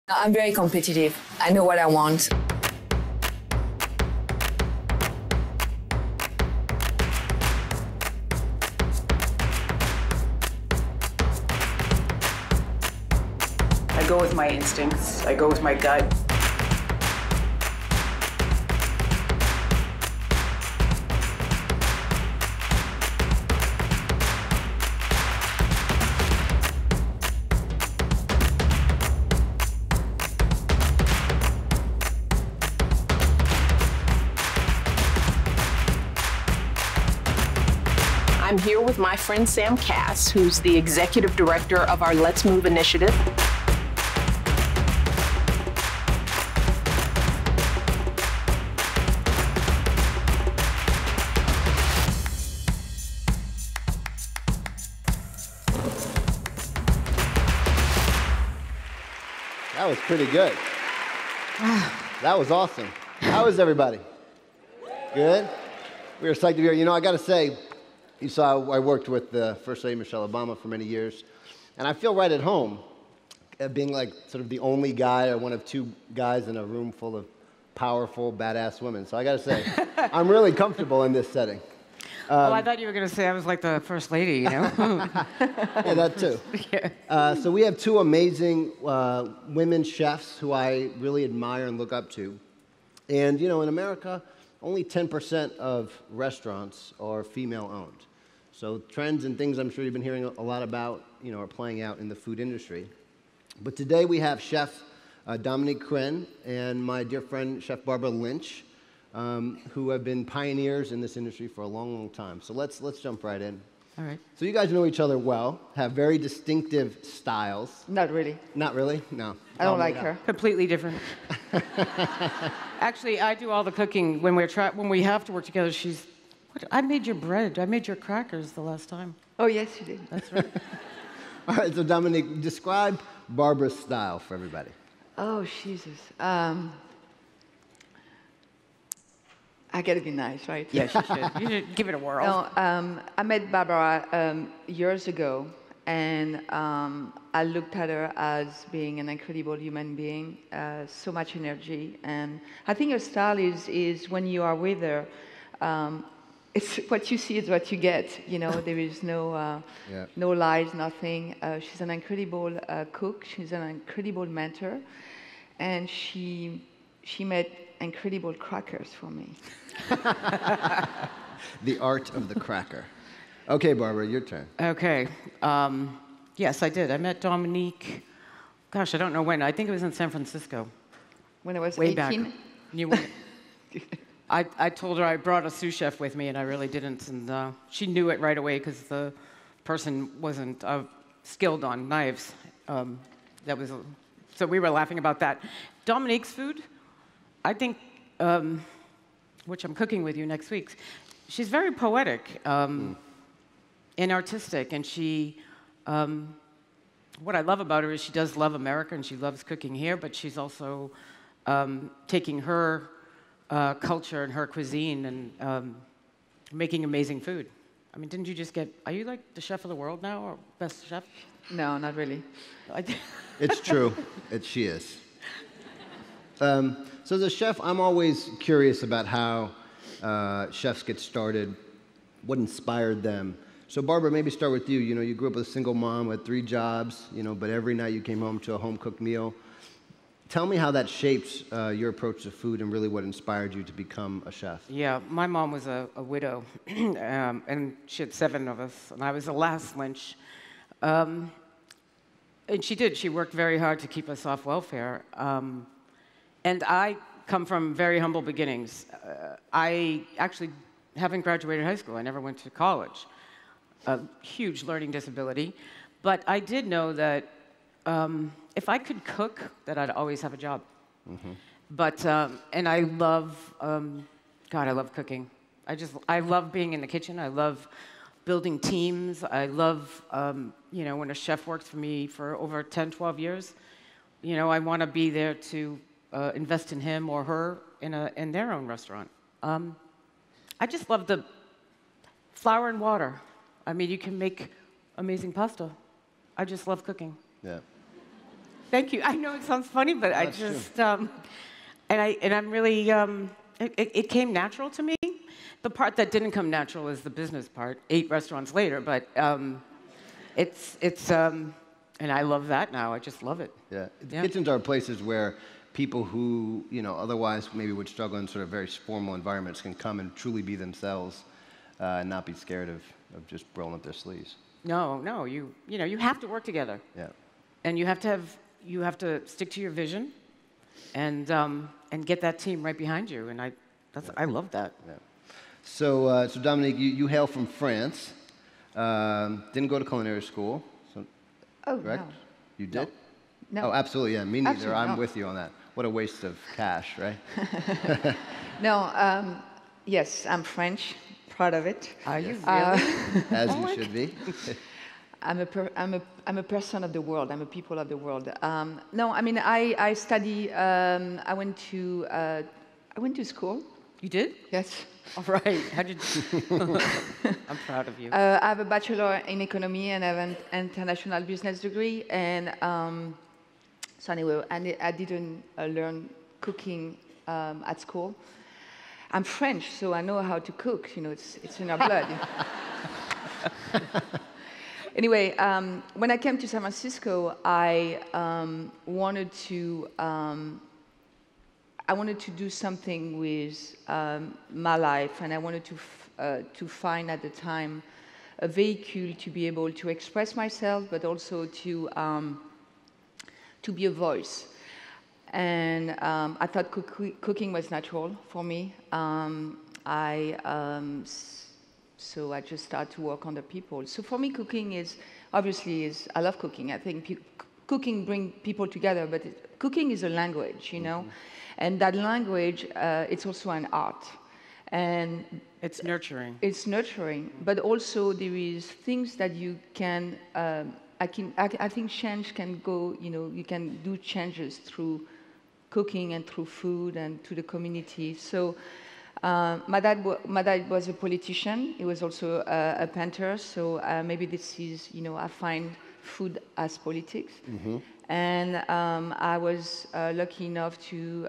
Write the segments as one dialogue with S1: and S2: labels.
S1: I'm very competitive. I know what I want.
S2: I go with my instincts. I go with my gut. I'm here with my friend Sam Kass, who's the executive director of our Let's Move initiative.
S3: That was pretty good. That was awesome. How is everybody? Good? We are psyched to be here. You know, I got to say, you saw I worked with First Lady Michelle Obama for many years, and I feel right at home being like sort of the only guy or one of two guys in a room full of powerful, badass women. So I got to say, I'm really comfortable in this setting.
S4: Well, I thought you were going to say I was like the first lady, you know?
S3: Yeah, that too. Yeah. So we have two amazing women chefs who I really admire and look up to. And, you know, in America, only 10% of restaurants are female-owned. So trends and things I'm sure you've been hearing a lot about, you know, are playing out in the food industry. But today we have Chef Dominique Crenn and my dear friend Chef Barbara Lynch, who have been pioneers in this industry for a long, long time. So let's jump right in.
S4: All right.
S3: So you guys know each other well, have very distinctive styles.
S5: Not really.
S3: Not really? No.
S5: I don't like her.
S4: Completely different. Actually, I do all the cooking when we have to work together. I made your bread. I made your crackers the last time.
S5: Oh, yes, you did.
S4: That's right.
S3: All right, so Dominique, describe Barbara's style for everybody.
S5: Oh, Jesus. I gotta be nice, right?
S4: Yes, you should. You should give it a whirl.
S5: No, I met Barbara years ago, and I looked at her as being an incredible human being, so much energy. And I think her style is when you are with her, it's what you see is what you get. You know, there is no no lies, nothing. She's an incredible cook. She's an incredible mentor, and she made incredible crackers for me.
S3: The art of the cracker. Okay, Barbara, your turn.
S4: Okay. Yes, I did. I met Dominique, gosh, I don't know when. I think it was in San Francisco.
S5: When I was
S4: way
S5: 18.
S4: Back. You went. I told her I brought a sous chef with me, and I really didn't. And she knew it right away because the person wasn't skilled on knives. So we were laughing about that. Dominique's food, I think, which I'm cooking with you next week, she's very poetic and artistic. And she, what I love about her is she does love America, and she loves cooking here, but she's also taking her culture and her cuisine and making amazing food. I mean, didn't you just are you like the chef of the world now, or best chef?
S5: No, not really.
S3: It's true. She is. So as a chef, I'm always curious about how chefs get started, what inspired them. So Barbara, maybe start with you. You know, you grew up with a single mom with 3 jobs, you know, but every night you came home to a home-cooked meal. Tell me how that shaped your approach to food and really what inspired you to become a chef.
S4: Yeah, my mom was a widow, and she had 7 of us, and I was the last Lynch. And she worked very hard to keep us off welfare. And I come from very humble beginnings. I actually haven't graduated high school. I never went to college. A huge learning disability. But I did know that if I could cook, that I'd always have a job. Mm-hmm. But, and I love, God, I love cooking. I love being in the kitchen. I love building teams. I love, you know, when a chef works for me for over 10, 12 years, you know, I want to be there to invest in him or her in their own restaurant. I just love the flour and water. I mean, you can make amazing pasta. I just love cooking.
S3: Yeah.
S4: Thank you. I know it sounds funny, but I just, and I'm really, it came natural to me. The part that didn't come natural is the business part, 8 restaurants later, but and I love that now. I just love it.
S3: Yeah. Kitchens are places where people who, otherwise maybe would struggle in sort of very formal environments can come and truly be themselves and not be scared of just rolling up their sleeves.
S4: No, you have to work together.
S3: Yeah.
S4: And you have to stick to your vision and get that team right behind you. And I love that.
S3: Yeah. So Dominique, you hail from France. Didn't go to culinary school. Correct?
S5: No.
S3: You did?
S5: No.
S3: Oh, absolutely, yeah. Me neither.
S5: Absolutely
S3: I'm
S5: not.
S3: with you on that. What a waste of cash, right?
S5: No, yes, I'm French, proud of it.
S4: Are you really?
S3: As you should be.
S5: I'm a person of the world. I'm a people of the world. No, I mean, I study, I went to school.
S4: You did?
S5: Yes.
S4: All right. How did you? I'm proud of you.
S5: I have a bachelor in economy and I have an international business degree. And so anyway, I didn't learn cooking at school. I'm French, so I know how to cook. It's in our blood. Anyway, when I came to San Francisco, I wanted to do something with my life, and I wanted to find at the time a vehicle to be able to express myself, but also to be a voice. And I thought cooking was natural for me. So I just started to work on the people. So for me, cooking is I love cooking. I think cooking brings people together, but cooking is a language,
S3: Mm-hmm.
S5: And that language, it's also an art. And
S4: it's nurturing.
S5: It's nurturing, but also there is things that you can, I think change can go, you can do changes through cooking and through food and to the community. So my dad was a politician. He was also a painter. So maybe this is, I find food as politics. Mm-hmm. And I was lucky enough to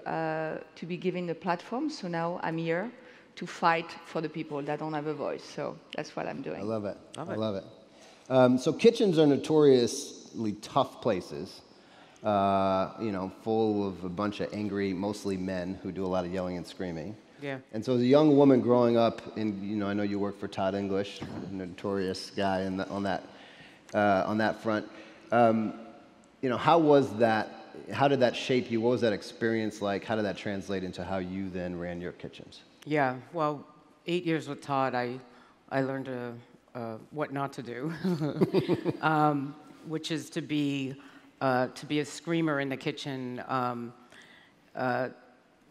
S5: be given a platform. So now I'm here to fight for the people that don't have a voice. So that's what I'm doing.
S3: I love it. I love it. So kitchens are notoriously tough places, full of a bunch of angry, mostly men who do a lot of yelling and screaming.
S4: Yeah.
S3: And so as a young woman growing up, I know you work for Todd English, a notorious guy on that front. How was that? How did that shape you? What was that experience like? How did that translate into how you then ran your kitchens?
S4: Yeah. Well, 8 years with Todd, I learned what not to do, which is to be a screamer in the kitchen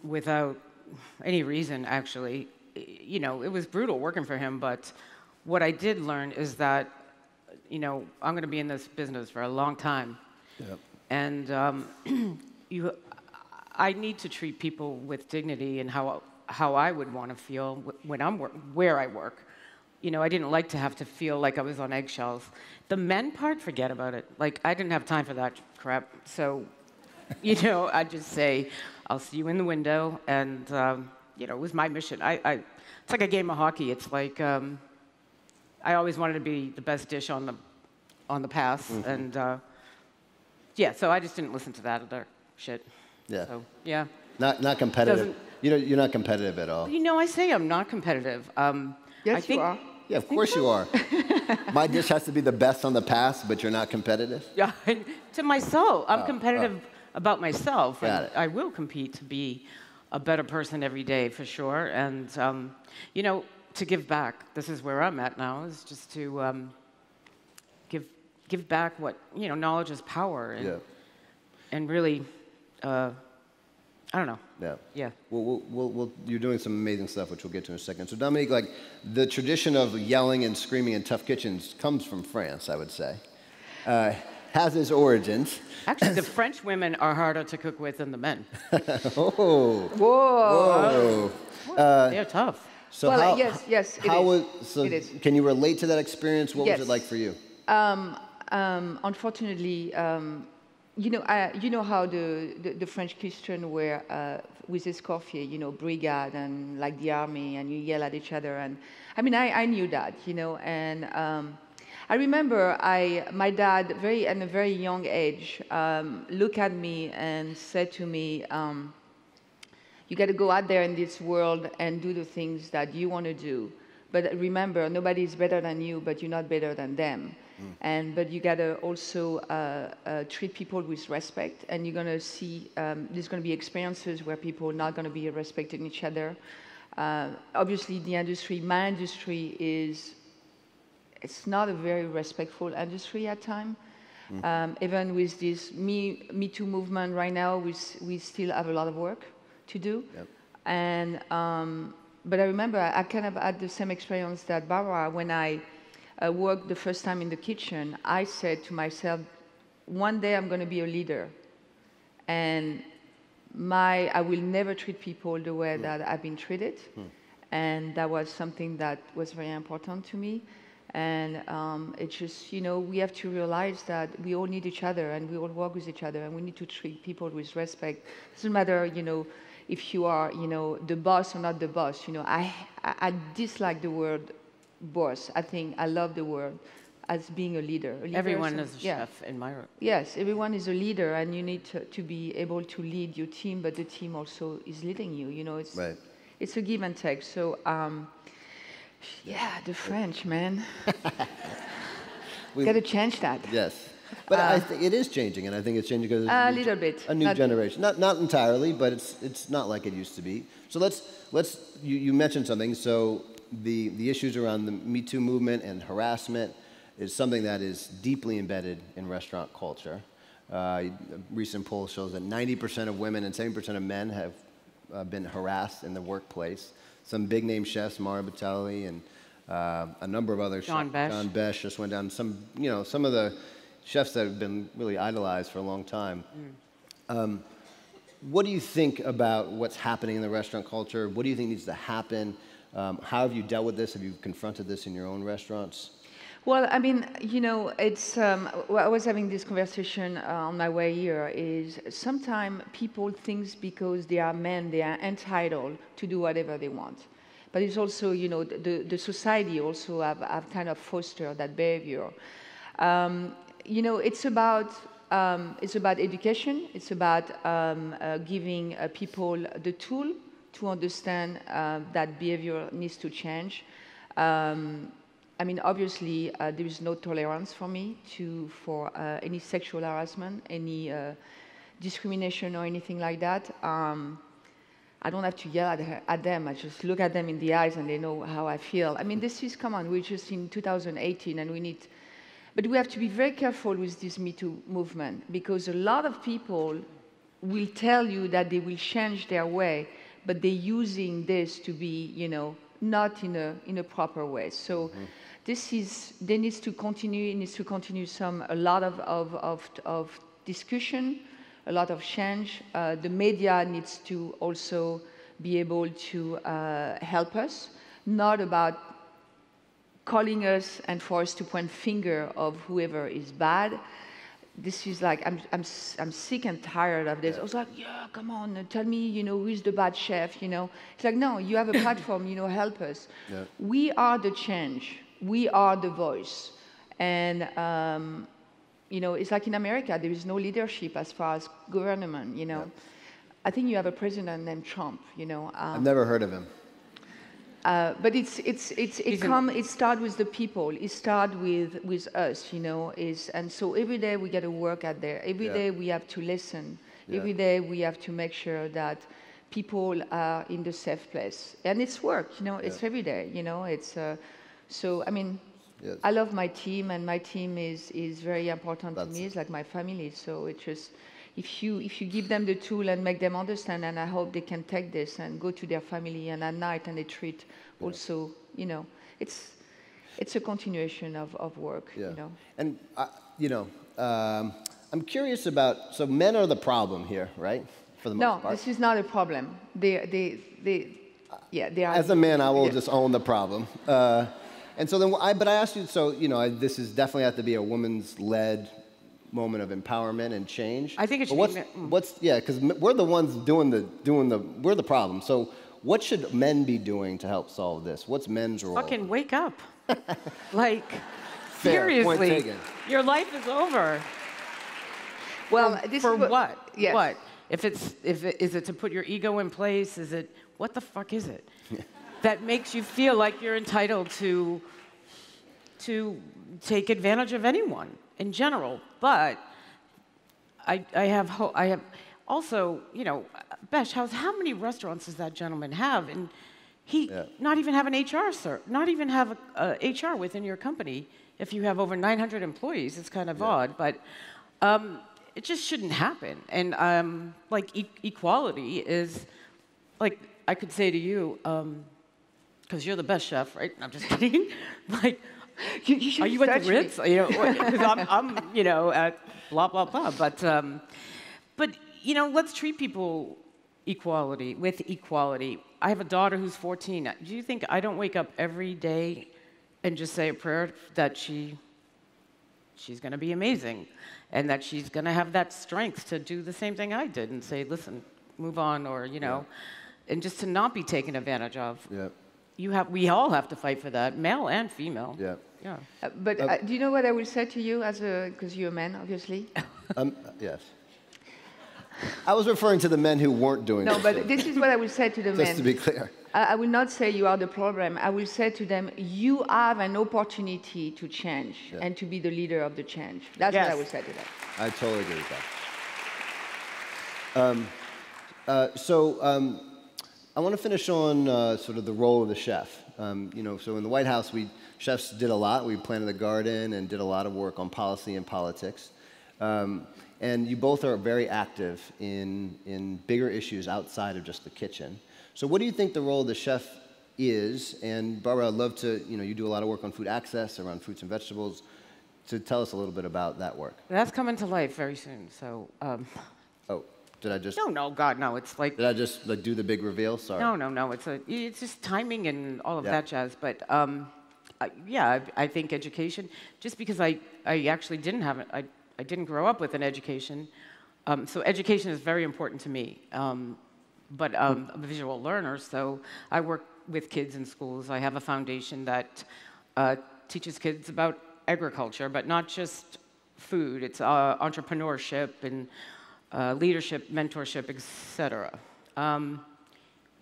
S4: without any reason, actually. It was brutal working for him, but what I did learn is that, I'm going to be in this business for a long time. Yep. And I need to treat people with dignity and how I would want to feel when where I work. I didn't like to have to feel like I was on eggshells. The men part, forget about it. Like, I didn't have time for that crap. So, I'd just say, I'll see you in the window. And, it was my mission. It's like a game of hockey. It's like I always wanted to be the best dish on the pass. Mm-hmm. And, so I just didn't listen to that other shit.
S3: Yeah.
S4: So, yeah.
S3: Not competitive. You're not competitive at all.
S4: I say I'm not competitive.
S5: Yes, you are.
S3: Yeah, of course you are. My dish has to be the best on the pass, but you're not competitive?
S4: Yeah, to myself. I'm competitive about myself.
S3: Got it.
S4: I will compete to be a better person every day, for sure. And, to give back. This is where I'm at now, is just to give back what, knowledge is power. And really, I don't know.
S3: Yeah.
S4: Yeah.
S3: Well, you're doing some amazing stuff, which we'll get to in a second. So, Dominique, like, the tradition of yelling and screaming in tough kitchens comes from France, I would say. Has its origins.
S4: Actually, the French women are harder to cook with than the men.
S3: Oh.
S5: Whoa.
S3: Whoa.
S4: They're tough.
S3: So
S5: well, yes, it is.
S3: Can you relate to that experience? What was it like for you?
S5: Unfortunately, you know how the French Christian were with Escoffier, brigade and like the army, and you yell at each other. And I mean, I knew that, and I remember my dad, at a very young age, looked at me and said to me, you got to go out there in this world and do the things that you want to do. But remember, nobody is better than you, but you're not better than them. But you got to also treat people with respect, and you're going to see there's going to be experiences where people are not going to be respecting each other. Obviously, my industry it's not a very respectful industry at times. Even with this Me Too movement right now, we still have a lot of work to do. Yep. And but I remember I kind of had the same experience that Barbara when I worked the first time in the kitchen. I said to myself, one day I'm going to be a leader, and I will never treat people the way that I've been treated, and that was something that was very important to me. And it's just, we have to realize that we all need each other, and we all work with each other, and we need to treat people with respect. It doesn't matter, if you are, the boss or not the boss. I dislike the word boss. I love the word as being a leader.
S4: Everyone is a chef in my room.
S5: Yes, everyone is a leader, and you need to be able to lead your team, but the team also is leading you. It's a give and take. So, the French, man. Got to change that.
S3: Yes. But I think it is changing, and I think it's changing because
S5: a little bit.
S3: A new generation. Not entirely, but it's not like it used to be. So you mentioned something. So the issues around the Me Too movement and harassment is something that is deeply embedded in restaurant culture. A recent poll shows that 90% of women and 70% of men have been harassed in the workplace. Some big name chefs, Mara Batali and a number of other
S4: John
S3: Besh just went down. Some of the chefs that have been really idolized for a long time. What do you think about what's happening in the restaurant culture? What do you think needs to happen? How have you dealt with this? Have you confronted this in your own restaurants?
S5: Well, I mean, it's. I was having this conversation on my way here. Is sometimes people think because they are men, they are entitled to do whatever they want. But it's also, the society also have kind of fostered that behavior. It's about education. It's about giving people the tool to understand that behavior needs to change. I mean, obviously, there is no tolerance for me for any sexual harassment, any discrimination or anything like that. I don't have to yell at them. I just look at them in the eyes and they know how I feel. I mean, come on, we're just in 2018 and but we have to be very careful with this Me Too movement, because a lot of people will tell you that they will change their way, but they're using this to be, not in a proper way. So there needs to continue. It needs to continue a lot of discussion, a lot of change. The media needs to also be able to help us, not about calling us and for us to point finger of whoever is bad. This is like, I'm sick and tired of this. Yeah. I was like, come on, tell me, who's the bad chef, It's like, no, you have a platform, help us. Yeah. We are the change. We are the voice. And, it's like in America, there is no leadership as far as government, Yeah. I think you have a president named Trump,
S3: I've never heard of him.
S5: But it starts with the people. It starts with us, and so every day we got to work at there. Every day we have to listen. Yeah. Every day we have to make sure that people are in the safe place. And it's work, It's every day, It's so. I mean, yes. I love my team, and my team is very important to me. It's like my family. So it's just. If you give them the tool and make them understand, and I hope they can take this and go to their family and at night and they treat also, it's a continuation of work,
S3: And, I'm curious about, so men are the problem here, right? For the most part.
S5: No, this is not a problem. They are.
S3: As a man, I will just own the problem. And so then, but I asked you, so, this is definitely have to be a woman's led moment of empowerment and change.
S4: I think it should
S3: yeah, because we're the ones we're the problem. So what should men be doing to help solve this? What's men's role?
S4: Fucking wake up. Like,
S3: Fair, point
S4: seriously,
S3: taken.
S4: your life is over.
S5: Well,
S4: For what?
S5: Yes.
S4: What? Is it to put your ego in place? Is it, what the fuck is it? That makes you feel like you're entitled to take advantage of anyone in general. But I have also, you know, Besh, how many restaurants does that gentleman have? And he not even have an HR, sir, not even have a HR within your company. If you have over 900 employees, it's kind of odd, but it just shouldn't happen. And like equality is, like I could say to you, because you're the best chef, right? I'm just kidding. Like, are you at the Ritz? You know, because I'm, you know, at blah blah blah. But you know, let's treat people with equality. I have a daughter who's 14. Do you think I don't wake up every day and just say a prayer that she's going to be amazing, and that she's going to have that strength to do the same thing I did and say, listen, move on, or you know, and just to not be taken advantage of. Yeah. We all have to fight for that, male and female. Yeah. Yeah.
S5: But do you know what I will say to you, because you're a man, obviously?
S3: Yes. I was referring to the men who weren't doing
S5: No, but this is what I will say to the men.
S3: Just to be clear.
S5: I will not say you are the problem. I will say to them, you have an opportunity to change and to be the leader of the change. That's what I will say to them.
S3: I totally agree with that. I want to finish on sort of the role of the chef. You know, so in the White House, chefs did a lot. We planted a garden and did a lot of work on policy and politics. And you both are very active in bigger issues outside of just the kitchen. So what do you think the role of the chef is? And Barbara, I'd love to, you know, you do a lot of work on food access, around fruits and vegetables, to tell us a little bit about that work.
S4: That's coming to life very soon, so.
S3: Oh, did I just?
S4: No, God, no, it's like.
S3: Did I just like do the big reveal? Sorry.
S4: No, it's just timing and all of that jazz, but yeah, I think education, just because I actually didn't have it, I didn't grow up with an education, so education is very important to me. But I'm a visual learner, so I work with kids in schools. I have a foundation that teaches kids about agriculture, but not just food. It's entrepreneurship and leadership, mentorship, etc.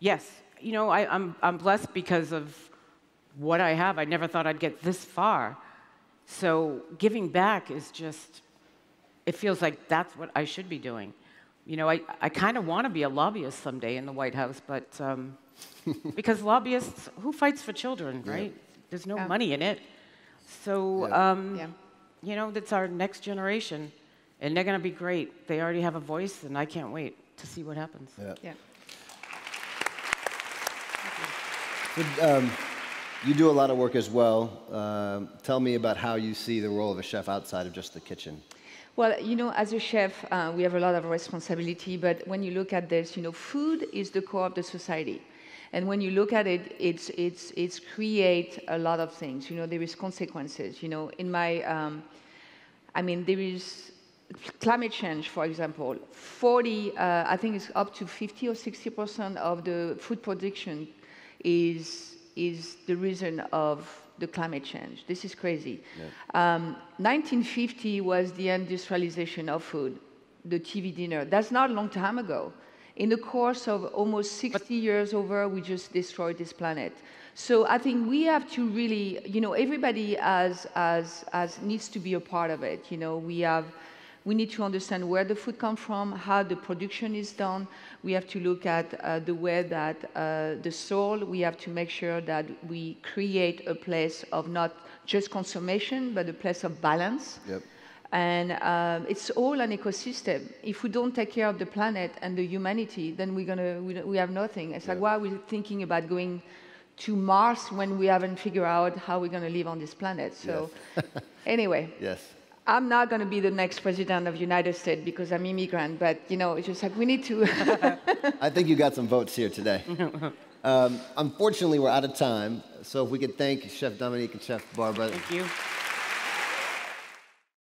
S4: Yes, you know, I'm blessed because of what I have. I never thought I'd get this far. So giving back is just, it feels like that's what I should be doing. You know, I kind of want to be a lobbyist someday in the White House, but because lobbyists, who fights for children, right? There's no money in it. So, you know, that's our next generation, and they're going to be great. They already have a voice, and I can't wait to see what happens.
S3: You do a lot of work as well. Tell me about how you see the role of a chef outside of just the kitchen.
S5: Well, you know, as a chef, we have a lot of responsibility, but when you look at this, you know, food is the core of the society. And when you look at it, it's create a lot of things. You know, there is consequences. You know, in my, I mean, there is climate change, for example. I think it's up to 50 or 60% of the food production is the reason of the climate change. This is crazy. 1950 was the industrialization of food, the TV dinner. That's not a long time ago. In the course of almost 60 years over, we just destroyed this planet. So I think we have to really, you know, everybody needs to be a part of it. You know, we need to understand where the food comes from, how the production is done. We have to look at the way that the soil, we have to make sure that we create a place of not just consumption, but a place of balance. And it's all an ecosystem. If we don't take care of the planet and the humanity, then we have nothing. It's like, why are we thinking about going to Mars when we haven't figured out how we're going to live on this planet? So anyway. I'm not going to be the next president of the United States because I'm immigrant, but, you know, it's just like we need to.
S3: I think you got some votes here today. Unfortunately, we're out of time, so if we could thank Chef Dominique and Chef Barbara.
S4: Thank you.